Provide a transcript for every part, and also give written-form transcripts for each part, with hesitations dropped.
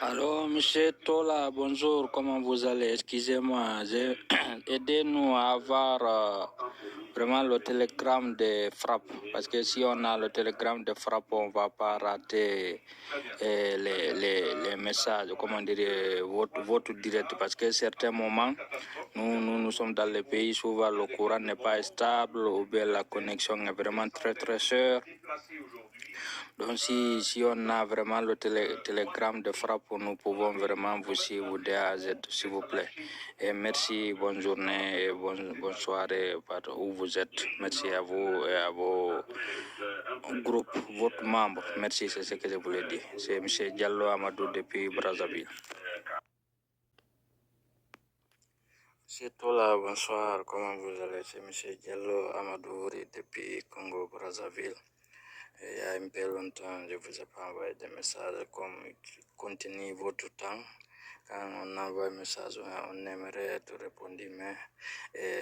Alors, monsieur Tola, bonjour, comment vous allez? Excusez-moi, aidez-nous à avoir vraiment le télégramme de frappe, parce que si on a le télégramme de frappe, on ne va pas rater les messages, comment dire, votre direct, parce que certains moments, nous sommes dans les pays, souvent le courant n'est pas stable, ou bien la connexion est vraiment très très chère. Donc si on a vraiment le télégramme de frappe, nous pouvons vraiment vous suivre de A à Z, s'il vous plaît. Et merci, bonne journée et bonne soirée où vous êtes. Merci à vous et à vos groupes, votre membre. Merci, c'est ce que je voulais dire. C'est M. Diallo Amadou depuis Brazzaville. C'est tout là, bonsoir, comment vous allez? C'est M. Diallo Amadou depuis Congo Brazzaville. Il y a un peu longtemps, je vous ai pas envoyé des messages comme continue votre temps. Quand on envoie un message, on aimerait être répondu, mais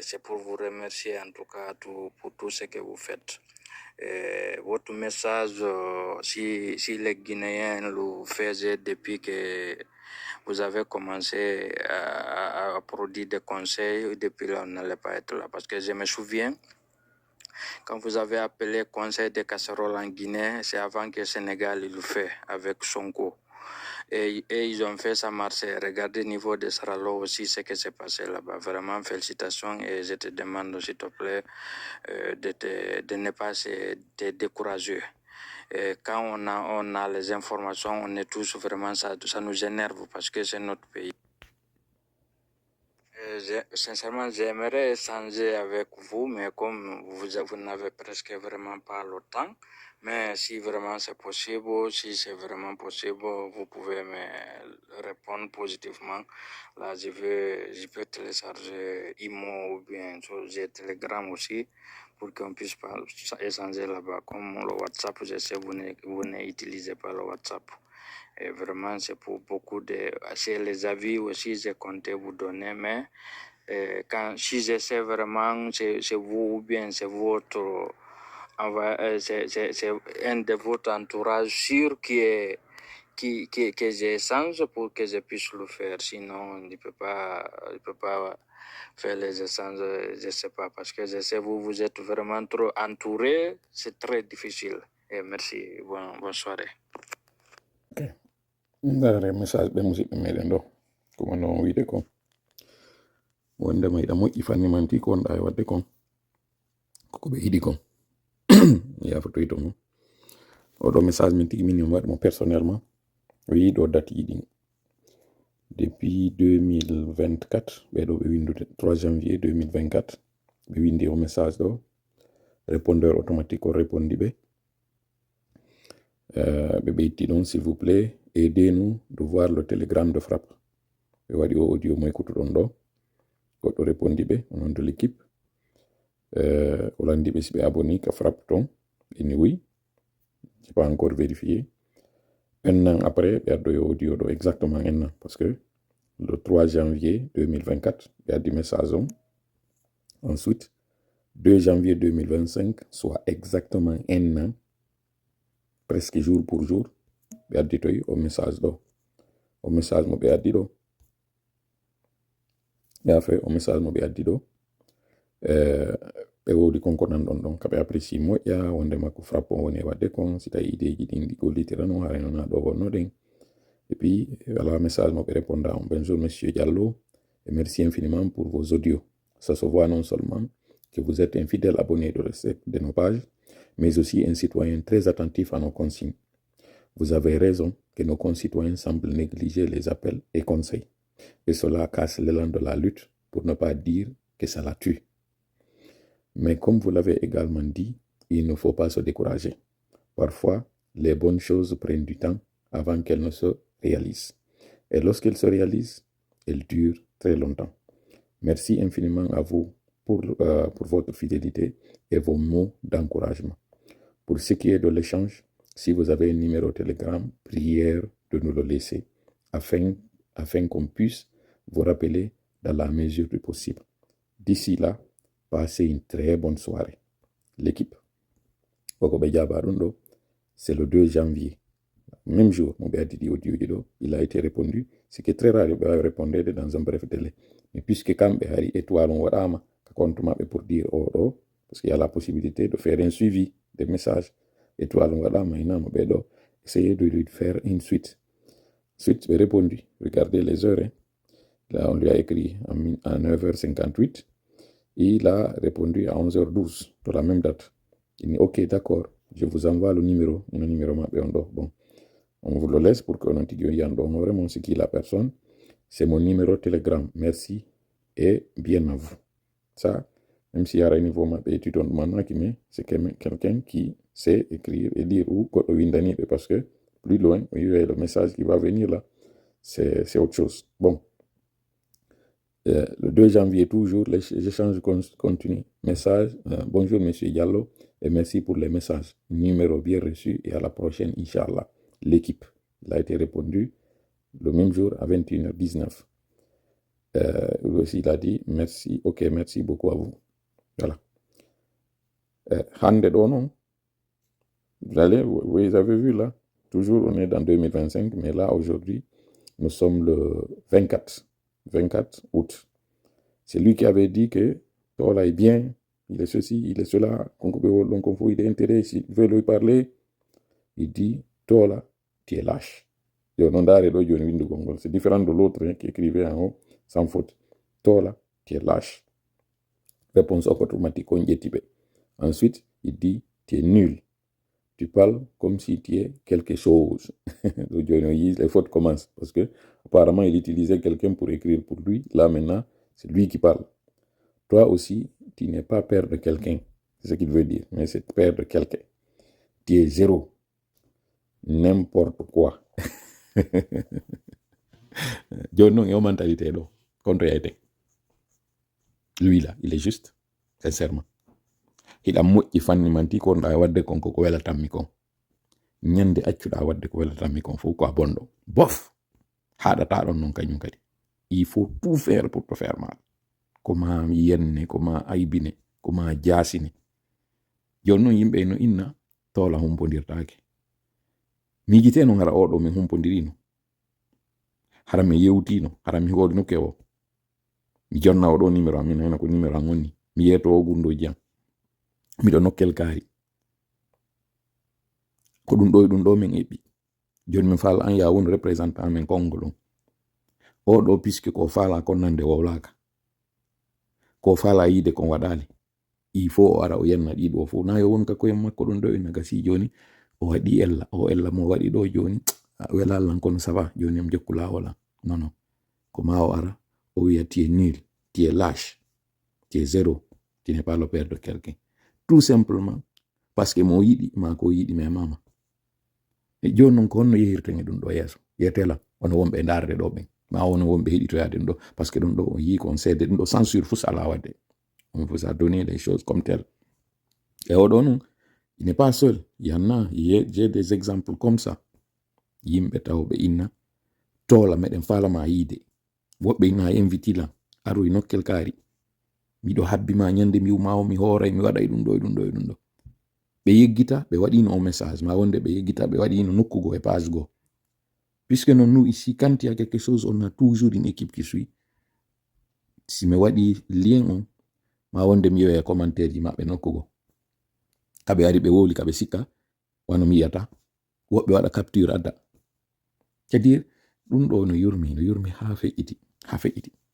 c'est pour vous remercier en tout cas pour tout ce que vous faites. Votre message, si les Guinéens le faisaient depuis que vous avez commencé à produire des conseils, depuis là, on n'allait pas être là. Parce que je me souviens, quand vous avez appelé Conseil des casseroles en Guinée, c'est avant que le Sénégal le fait avec Sonko. Et ils ont fait ça marcher. Regardez le niveau de Saralo aussi, ce qui s'est passé là-bas. Vraiment, félicitations. Et je te demande, s'il te plaît, de ne pas te décourager. Et quand on a les informations, on est tous vraiment, ça nous énerve parce que c'est notre pays. Sincèrement, j'aimerais échanger avec vous, mais comme vous n'avez presque vraiment pas le temps, mais si vraiment c'est possible, si c'est vraiment possible, vous pouvez me répondre positivement. Là, je peux télécharger Imo ou bien j'ai Telegram aussi pour qu'on puisse pas échanger là-bas. Comme le WhatsApp, je sais que vous n'utilisez pas le WhatsApp. Et vraiment, c'est pour beaucoup de... C'est les avis aussi, j'ai compté vous donner, mais si j'essaie vraiment, c'est vous ou bien c'est votre... c'est un de votre entourage sûr que j'échange pour que je puisse le faire. Sinon, il ne peut pas faire les échanges, je ne sais pas. Parce que je sais vous êtes vraiment trop entouré, c'est très difficile. Et merci, bonne soirée. Okay. Ndare message ɓe musidɓe meɗen ɗo kuma no wiide kon wonde ma yiɗa moƴƴi fanni manti ko wonɗa e wadde kon koko ɓe yiɗi kon yafotoy to mum oɗo message min tigi min waɗi mo personnellement o yi ɗo date yiɗi depuis 2024 ɓeɗo ɓe windude 3 janvier 2024 ɓe windi o message ɗo répondeur automatique o répondi ɓe ɓe ɓeytti ɗon s'il vous plaît aidez-nous de voir le télégramme de frappe ɓe waɗi o audio mo ekkutuɗon ɗo goɗɗo répondi ɓe au nom de l'équipe o landi ɓe si ɓe abonni ka frappe ton ɓeni oui j'ai pas encore vérifié un an après ɓe addoyo audio ɗo exactement un an parce que le 3 janvier 2024 ɓe addi message on ensuite 2 janvier 2025 soit exactement un an presque jour pour jour ɓe addi toy o message ɗo o message mo ɓe addi ɗo yafe o message mo ɓe addi ɗo ɓe wodi konko nanɗon ɗon kaɓe apprécie moƴƴa wonde makko frappe on woni e wadde kon si tawi ideji ɗin ɗi gollitirano harayno ɗo wonnoɗen et puis voilà message mo ɓe réponda on bonjour monsieur Diallo et merci infiniment pour vos audios ça se voit non seulement que vous êtes un fidèle abonné de nos pages mais aussi un citoyen très attentif à nos consignes. Vous avez raison que nos concitoyens semblent négliger les appels et conseils et cela casse l'élan de la lutte pour ne pas dire que ça la tue. Mais comme vous l'avez également dit, il ne faut pas se décourager. Parfois, les bonnes choses prennent du temps avant qu'elles ne se réalisent. Et lorsqu'elles se réalisent, elles durent très longtemps. Merci infiniment à vous pour votre fidélité et vos mots d'encouragement. Pour ce qui est de l'échange, si vous avez un numéro Telegram, prière de nous le laisser afin qu'on puisse vous rappeler dans la mesure du possible. D'ici là, passez une très bonne soirée. L'équipe, c'est le 2 janvier Même jour, mon gars dit audio, il a été répondu. Ce qui est très rare, il va répondre dans un bref délai. Mais puisque quand il y a étoile, on va compte pour dire parce qu'il y a la possibilité de faire un suivi des messages. Étoile, on va essayer de lui faire une suite. Suite, il a répondu. Regardez les heures. Hein. Là, on lui a écrit à 9h58. Et il a répondu à 11h12, de la même date. Il dit, ok, d'accord, je vous envoie le numéro. Bon, on vous le laisse pour qu'on ait vraiment ce qui est la personne. C'est mon numéro Telegram. Merci et bien à vous. Ça, même s'il y a un niveau, c'est quelqu'un qui sait écrire et lire ou parce que plus loin, il y a le message qui va venir là. C'est autre chose. Bon. Le 2 janvier, toujours, les échanges continuent. Message, bonjour Monsieur Diallo, et merci pour les messages. Numéro bien reçu, et à la prochaine, Inch'Allah. L'équipe, il a été répondu le même jour à 21h19. Lui aussi, il a dit, merci, ok, merci beaucoup à vous. Voilà. Hande Dono, vous avez vu là, toujours on est dans 2025, mais là, aujourd'hui, nous sommes le 24 août. C'est lui qui avait dit que Tola est bien, il est ceci, il est cela, donc il est intérêt, s'il veut lui parler, il dit Tola, tu es lâche. C'est différent de l'autre qui écrivait en haut, sans faute. Tola, tu es lâche. Réponse automatique, on y est. Ensuite, il dit tu es nul. Tu parles comme si tu es quelque chose. Les fautes commencent parce que apparemment il utilisait quelqu'un pour écrire pour lui. Là maintenant, c'est lui qui parle. Toi aussi, tu n'es pas père de quelqu'un. C'est ce qu'il veut dire. Mais c'est père de quelqu'un. Tu es zéro. N'importe quoi. Dieu non, il y a une mentalité. Lui là, il est juste. Sincèrement. Il a moitié fan ni manti kon da wadde kon ko wela tammi kon. Nyande accuda wadde ko wela tammi kon fo ko bondo. Bof. Hada ta don non kanyum kadi. Il faut tout faire pour te faire mal. Comment yenne, comment aibine, comment jasine. Jonno yimbe no inna tola humpondirtaake. Mi gite no ngara odo mi humpondirino. Hara mi yewtino, hara mi hodino kewo. Mi jonna odo numero amin hena ko numero ngoni. Mi yeto o gundo jam. Mi do nokkel kaari. Ko dum do men ebi. Joni mi fala an ya won représentant men Congolon. Odo puisque ko fala ko nande wawlaka. Ko fala yide kon wadali. Il faut ara o yenna ɗiɗo fof na yo won ka koye makko ɗon ɗo ina gasi joni o waɗi ella o ella mo waɗi ɗo joni welallan kono ça va joni am jokku lawola non ko ma o ara o wiya tu es nul, tu es lâche, tu es zéro, tu n'es pas le père de quelqu'un, tout simplement parce que mo yiɗi ma ko yiɗi mais mama e joni noon ko honno yehirten e ɗum ɗo yeeso yetela ono wonɓe darde ɗo ɓen ma wono wonɓe heɗitoyade ɗum ɗo parce que ɗum ɗo on yi kon seede ɗum ɗo censure fus ala wadde. On vous a donné les choses comme telles. Et il n'est pas seul. Il y en a. J'ai des exemples comme ça. Yimbe tawbe inna. Tola meden fala ma yide. Wobbe inna inviti la. Aro ino kelkari. Mi do habbi ma nyande mi umawo mi hore mi wada dum do. Be yeggita be wadi no message. Ma wonde be yeggita be wadi no nokkugo e page go. Puisque nous ici, quand il y a quelque chose, on a toujours une équipe qui suit. Si me wadi lien ma wonde mi yoya commentaire ji mabbe nokkugo kabe ari be woli kabe sika wano mi yata wobbe wada capture adda c'est-à-dire dum do no yurmi ha fe'iti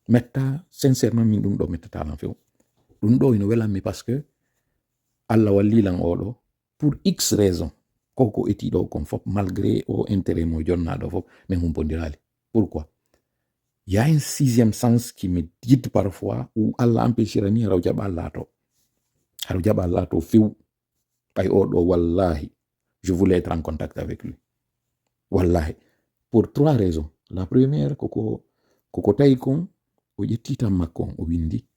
metta sincèrement min dum do mettata lan few dum do no welam mi parce que alla wallilan odo pour x raison koko eti do kon fop malgré o intérêt mo jonna do fop mais humpondirali pourquoi il y a un sixième sens qui me dit parfois où Allah empêchera ni haraw jaba lato fiu pay odo wallahi je voulais être en contact avec lui wallahi pour trois raisons. La première koko tay kon o jettita makko o windi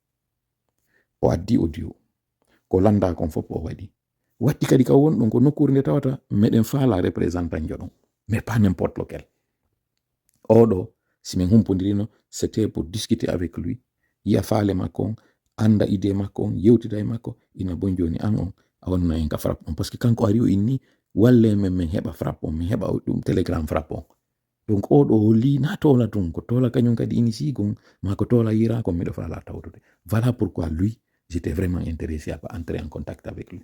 o addi audio ko landa kon fop o wadi watti kadi ka won don ko nokkure nde tawata meden faala représentant jodon mais pas n'importe lequel odo si min humpondirino c'était pour discuter avec lui ya faale makko anda idée makko yewtida e makko ina bon joni an on a wonna en ka frappe parce que kanko ari o inni walle men heɓa frappe min heɓa ɗum telegram frappe donc oɗo li na tola tun ko tola kañum kadi ini sigon ma ko tola yira ko miɗo fala tawtude. Voilà pourquoi lui j'étais vraiment intéressé à entrer en contact avec lui.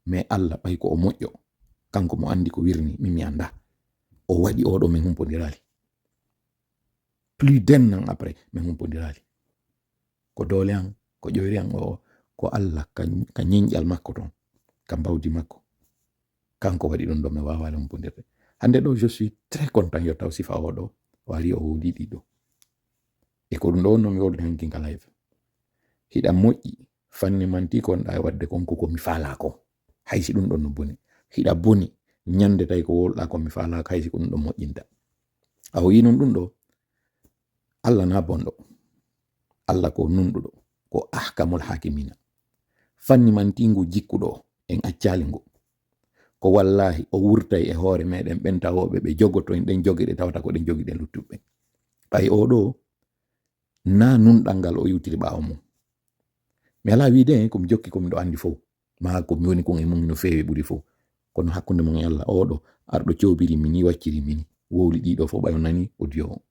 Mais Allah ɓay ko o moƴƴo kanko mo andi ko wirni mi anda o waɗi oɗo min humpodirali plus d'un an après min humpodirali ko dole an ko ƴoyri an o ko Allah ka ñeñƴal makko ton ka mbawdi makko kanko waɗi ɗum ɗo mi wawali humpodirde. Hande ɗo je suis très content yo taw sifa oɗo o ari o woli ɗiɗo e ko ɗum ɗo wonno mi woldi hanki ka live hiɗa moƴƴi fanni manti ko wonɗa e wadde konko komi faala ko haysi ɗum ɗon no boni hiɗa boni ñande tawi ko wolɗa komi faala ko haysi ko ɗum ɗon moƴƴinta a o yi non ɗum ɗo Allah na bonɗo Allah ko nunɗuɗo ko ahkamul hakimina fanni manti ngu jikkuɗo en accali ngu ko wallahi o wurtay e hoore meɗen ɓen tawoɓe ɓe jogoto en ɗen jogiɗe tawata ko ɗen jogiɗen luttuɓe ɓay oɗo na nunɗal ngal o yewtiri ɓawo mum mi ala wiide komi jokki komi ɗo andi fof ma komi woni kon e mum no feewi ɓuri fof kono hakkunde mon e Allah oɗo arɗo coobiri mini wacciri mini wowli ɗiɗo fof ɓay o nani audio o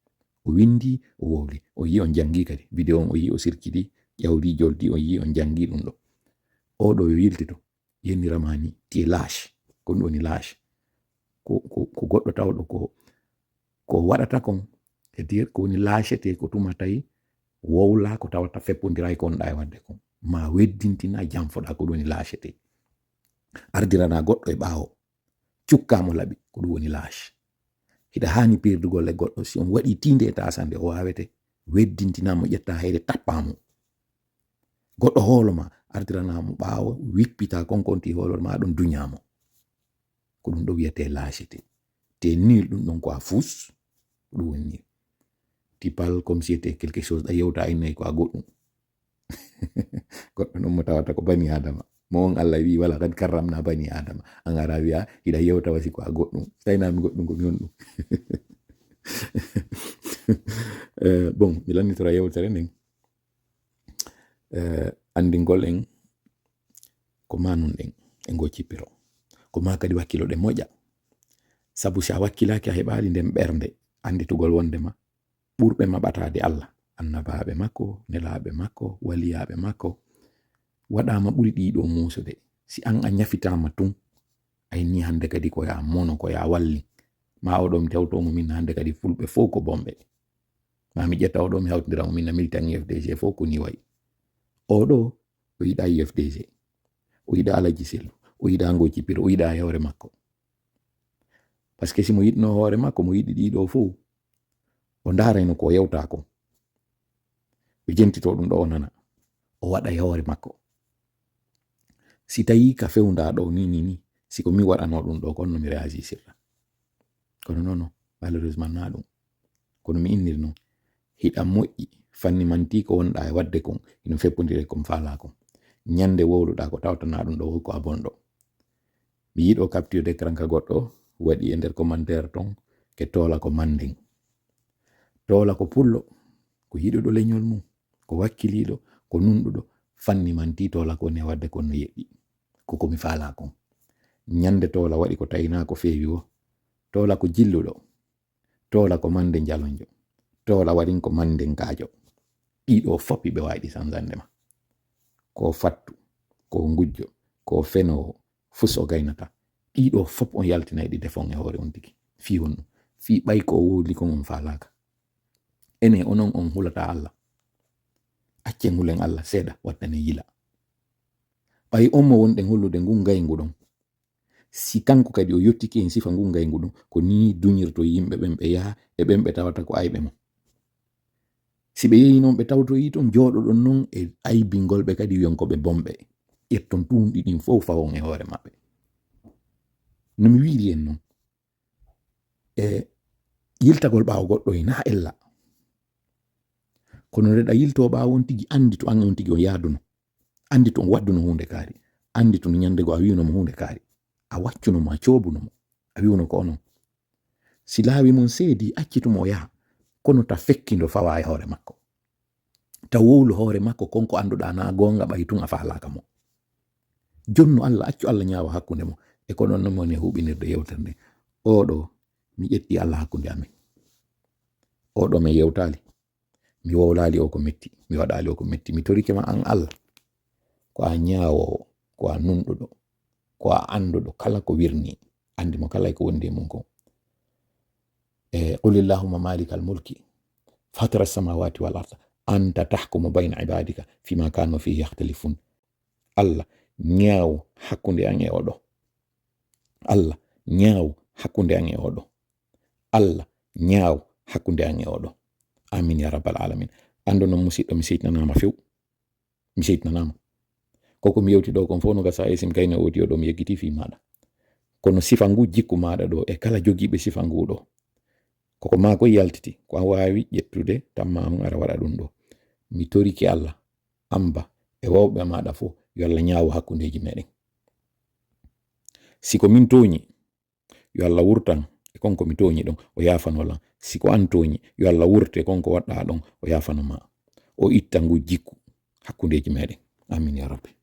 o windi o wowli o yi on jangi kadi vidéo on o yi o sirkidi ƴawdi joldi o yi on jangi ɗum ɗo oɗo yo yiltito yenniramani tie lâche ko ɗum woni lâche ko goɗɗo tawɗo ko waɗata kon c'est-à-dire ko woni lâchete ko tuma tawi wowla ko tawata feppodiray ko wonɗa e wadde kon ma weddintina janfoɗa ko ɗum woni lâchete ardirana goɗɗo e ɓawo cukkamo laɓi ko ɗum woni lâche hiɗa hani pirdugol e goɗɗo si on waɗi tinde e tasande o wawete weddintinamo ƴetta hayre tappamo goɗɗo hooloma ardiranamo ɓawo wippita konkonti hoolore ma ɗum duñamo ko ɗum ɗo wiyete lâcheté te nul ɗum ɗon ko a fous ko ɗum woni nil tu parles comme si c'était quelque chose ɗa yewta innayi ko a goɗɗum goɗɗo ɗon mo tawata ko bani adama mo on Allah wi wala kad karramna bani adama an ara wiya hiɗa yewta wasi ko a goɗɗum taynami goɗɗum komi on ɗum bon mi lannitora yewtere nden andingol en ko manun ɗen e ngo cippiro ko ma kadi wakkilo ɗe moƴƴa sabu si a wakkilaki a heɓali nden ɓernde anditugol wondema ɓurɓe maɓatade Allah annabaɓe makko nelaɓe makko waliyaɓe makko waɗama ɓuri ɗiɗo musude si an a ñafitama tun ayni hande kadi ko ya mono ko ya walli ma oɗo mi tewtomo min hande kadi fulɓe fof ko bomɓe ma mi ƴetta oɗo mi hawtidiramo min na militant UFDG fof ko ni wayi oɗo o yiɗa UFDG o yiɗa Alaji Sellu o yiɗa ngo cippiro o yiɗa hewre makko par ce que simo yiɗno hoore makko mo yiɗi ɗiɗo fof o darayno ko yewta ko o jentito ɗum ɗo o nana o waɗa e hoore makko si tawi ka fewnda ɗo ni siko mi waɗano ɗum ɗo kono mi réagisirta kono noon malheureusement na ɗum kono mi inniri noon hiɗa moƴƴi fanni manti ko wonɗa e wadde kon ino feppodire kom faala kon ñande wowluɗa ko tawtana ɗum ɗo ko a bonɗo mi yiɗo capture d'écran ka goɗɗo waɗi e nder commentaire ton ke toola ko mandeng toola ko pullo ko yiɗuɗo leñol mum ko wakkiliɗo ko nunɗuɗo fanni manti toola ko ne wadde kon no yeɗɗi koko mi faala kon ñande toola waɗi ko tayina ko feewi o toola ko jilluɗo toola ko mande jalonjo toola waɗin ko manden kaajo ɗiɗo foppi ɓe waɗi sanzandema ko fattu ko ngujjo ko fenowo fus o gaynata ɗiɗo fop on yaltina ɗi defon e hoore on tigi fi wonɗum fi ɓay ko o wowli kon on faalaka ene onon on hulata Allah accen hulen Allah seeɗa wattane yila ɓay on mo wonɗen hullude ngun gayngu ɗon si kanko kadi o yettiki en sifa ngun gayngu ɗum ko ni duñirto yimɓe ɓen ɓe yaha e ɓen ɓe tawata ko ayɓe mo si ɓe yehi noon ɓe tawtoyi ton jooɗoɗon noon e aybingol ɓe kadi yonkoɓe bomɓe ƴetton tuunɗi ɗin fof fawon e hoore maɓɓe no mi wiiri en noon e yiltagol ɓaawo goɗɗo e na ella kono reɗa yilto ɓaawo on tigi andi to an on tigi on yaaduno andi to on wadduno hunde kaari andi to no ñandego a wiwnomo hunde kaari a waccunomo a coobunomo a wiwno ko onon si laawi mon seedi accitumo o yaha kono ta fekkindo fawa e hoore makko ta wowlu hoore makko konko annduɗa na gonga ɓay tun a faalaka mo jonno Allah accu Allah ñaawa hakkunde mo e ko non moni huɓinirde yewtere nde. Oɗo mi ƴetti Allah hakkunde amin, oɗo mi yewtali, mi wowlali o ko metti, mi waɗali o ko metti. Mi torike ma an Allah ko a ñaawowo, ko a nunɗuɗo, ko a anduɗo kala ko wirni, andi mo kala ko wondi e mum ko. Qul illahumma malikal mulki fatira samawati wal ard anta tahkumu bayna ibadika fima kanu fihi yakhtalifun. Allah ñaaw hakkunde an e oɗo, Allah ñaaw hakkunde an e oɗo, Allah ñaaw hakkunde an e oɗo. Amin ya rabbal alamin. Ando non musidɗo mi seytnanama few, mi seytnanama koko mi yewti ɗo kon fof no gasa esim kayne audio ɗo mi yeggiti fi maɗa, kono sifa ngu jikku maɗa ɗo e kala jogiiɓe sifa ngu ɗo koko mako yaltiti ko a wawi ƴettude tamma on ara waɗa ɗum ɗo. Mi toriki Allah amba e wawɓe maɗa fof yo Allah ñaawo hakkundeji meɗen. Siko min toñi yo Allah wurtan e konko mi toñi ɗon o yafanolan, siko an toñi yo Allah wurte konko waɗɗa ɗon o yafano ma, o itta ngu jikku hakkundeji meɗen. Amin ya rabbi.